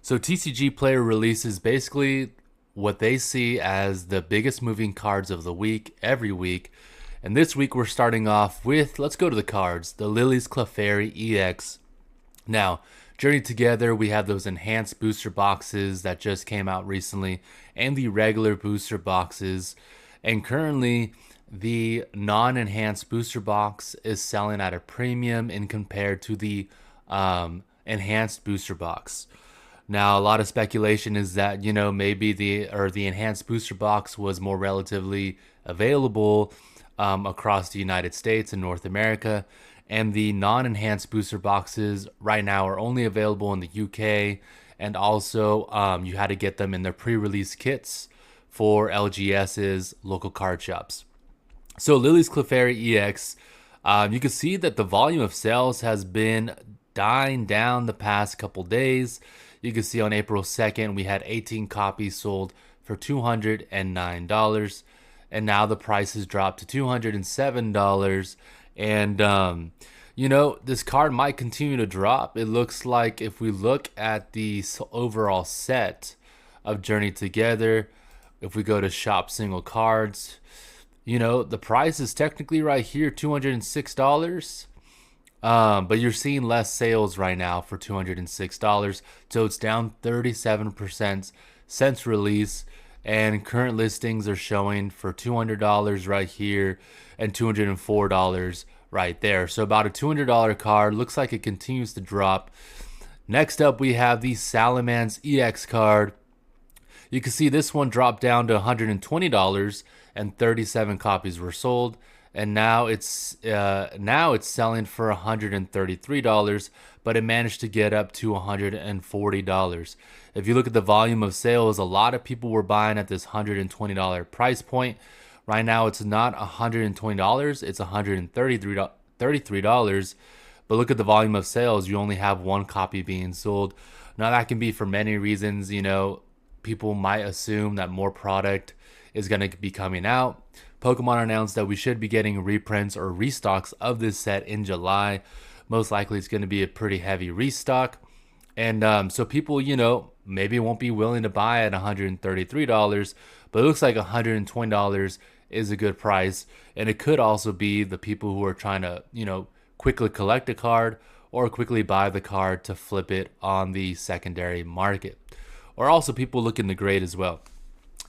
So TCG Player releases basically what they see as the biggest moving cards of the week every week. And this week we're starting off with, let's go to the cards, the Lily's Clefairy EX. Now, Journey Together, we have those enhanced booster boxes that just came out recently and the regular booster boxes. And currently, the non-enhanced booster box is selling at a premium in compared to the enhanced booster box. Now, a lot of speculation is that, maybe the enhanced booster box was more relatively available across the United States and North America, and the non-enhanced booster boxes right now are only available in the UK, and also you had to get them in their pre-release kits for LGS's local card shops. So Lily's Clefairy EX, you can see that the volume of sales has been dying down the past couple days. You can see on April 2nd, we had 18 copies sold for $209. And now the price has dropped to $207. And, this card might continue to drop. It looks like if we look at the overall set of Journey Together, if we go to shop single cards, the price is technically right here, $206. But you're seeing less sales right now for $206. So it's down 37% since release. And current listings are showing for $200 right here and $204 right there. So about a $200 card. Looks like it continues to drop. Next up, we have the Salamence EX card. You can see this one dropped down to $120 and 37 copies were sold. And now it's selling for $133, but it managed to get up to $140. If you look at the volume of sales, a lot of people were buying at this $120 price point. Right now, it's not $120; it's $133. But look at the volume of sales. You only have one copy being sold. Now that can be for many reasons. People might assume that more product is going to be coming out. Pokemon announced that we should be getting reprints or restocks of this set in July. Most likely it's going to be a pretty heavy restock. And so people, maybe won't be willing to buy at $133, but it looks like $120 is a good price. And it could also be the people who are trying to, quickly collect a card or quickly buy the card to flip it on the secondary market. Or also people looking to grade as well.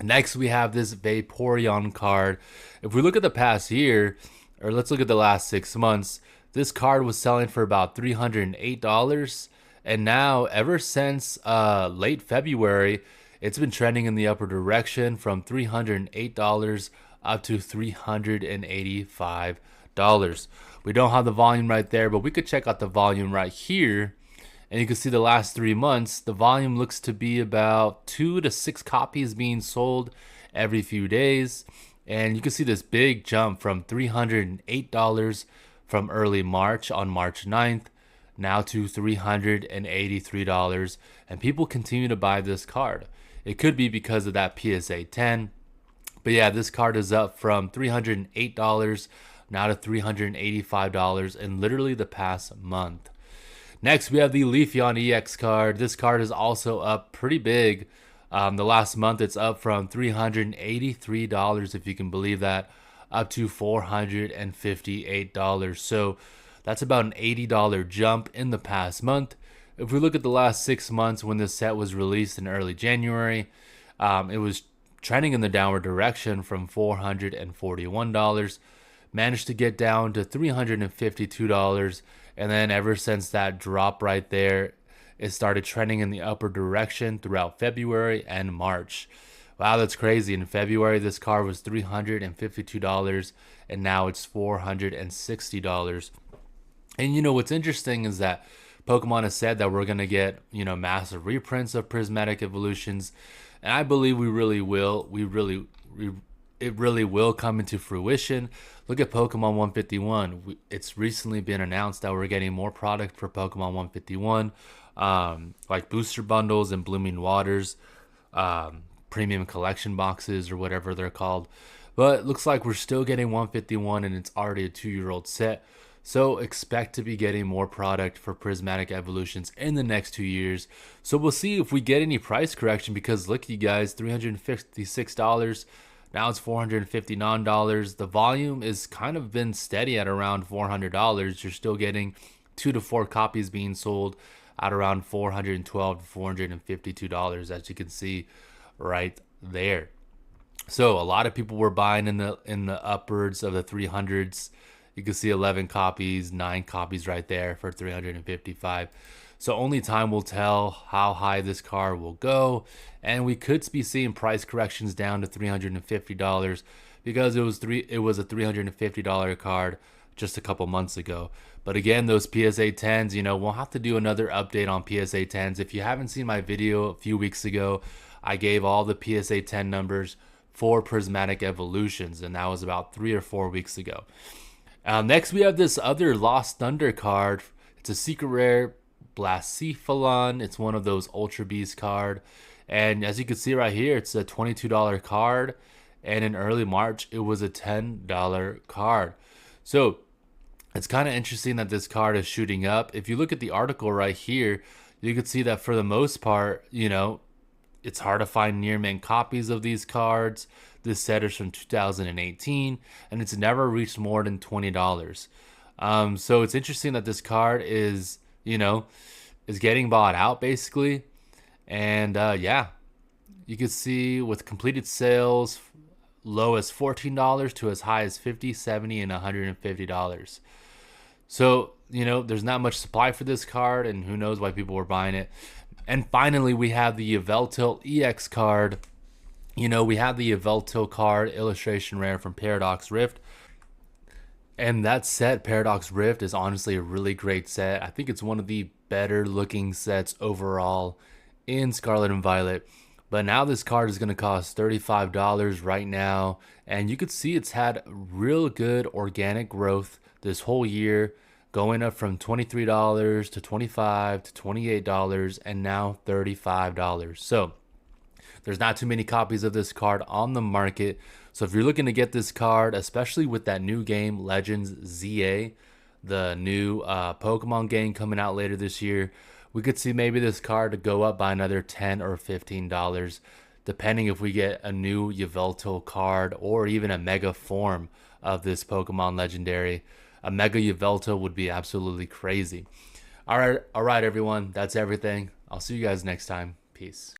Next, we have this Vaporeon card. If we look at the past year, or let's look at the last 6 months, this card was selling for about $308. And now, ever since late February, it's been trending in the upper direction from $308 up to $385. We don't have the volume right there, but we could check out the volume right here. And you can see the last 3 months, the volume looks to be about 2 to 6 copies being sold every few days. And you can see this big jump from $308 from early March on March 9th, now to $383. And people continue to buy this card. It could be because of that PSA 10. But yeah, this card is up from $308 now to $385 in literally the past month. Next, we have the Leafeon EX card. This card is also up pretty big. The last month, it's up from $383, if you can believe that, up to $458. So that's about an $80 jump in the past month. If we look at the last 6 months when this set was released in early January, it was trending in the downward direction from $441. Managed to get down to $352. And then ever since that drop right there, it started trending in the upper direction throughout February and March. Wow, that's crazy. In February, this card was $352, and now it's $460. And what's interesting is that Pokemon has said that we're going to get, massive reprints of Prismatic Evolutions. And I believe we really will. It really will come into fruition. Look at Pokemon 151. It's recently been announced that we're getting more product for Pokemon 151, like booster bundles and Blooming Waters, premium collection boxes or whatever they're called. But it looks like we're still getting 151 and it's already a 2-year-old set. So expect to be getting more product for Prismatic Evolutions in the next 2 years. So we'll see if we get any price correction, because look, you guys, $356. Now it's $459. The volume is kind of been steady at around $400. You're still getting 2 to 4 copies being sold at around $412 to $452, as you can see right there. So a lot of people were buying in the upwards of the 300s. You can see 11 copies, 9 copies right there for 355. So only time will tell how high this car will go, and we could be seeing price corrections down to $350, because it was a $350 card just a couple months ago. But again, those PSA 10s, we'll have to do another update on PSA 10s. If you haven't seen my video a few weeks ago, I gave all the PSA 10 numbers for Prismatic Evolutions, and that was about 3 or 4 weeks ago. Next, we have this other Lost Thunder card. It's a secret rare Blacephalon. It's one of those Ultra Beast card. And as you can see right here, it's a $22 card. And in early March, it was a $10 card. So it's kind of interesting that this card is shooting up. If you look at the article right here, you can see that for the most part, it's hard to find near mint copies of these cards. This set is from 2018, and it's never reached more than $20. So it's interesting that this card is getting bought out basically. And yeah, you can see with completed sales, low as $14 to as high as $50, $70, and $150. So, there's not much supply for this card, and who knows why people were buying it. And finally, we have the Yveltal EX card. We have the Yveltal card illustration rare from Paradox Rift. And that set, Paradox Rift, is honestly a really great set. I think it's one of the better looking sets overall in Scarlet and Violet. But now this card is going to cost $35 right now. And you could see it's had real good organic growth this whole year, going up from $23 to $25 to $28 and now $35. So there's not too many copies of this card on the market. So if you're looking to get this card, especially with that new game, Legends ZA, the new Pokemon game coming out later this year, we could see maybe this card to go up by another $10 or $15, depending if we get a new Yveltal card or even a mega form of this Pokemon legendary. A mega Yveltal would be absolutely crazy. All right, everyone. That's everything. I'll see you guys next time. Peace.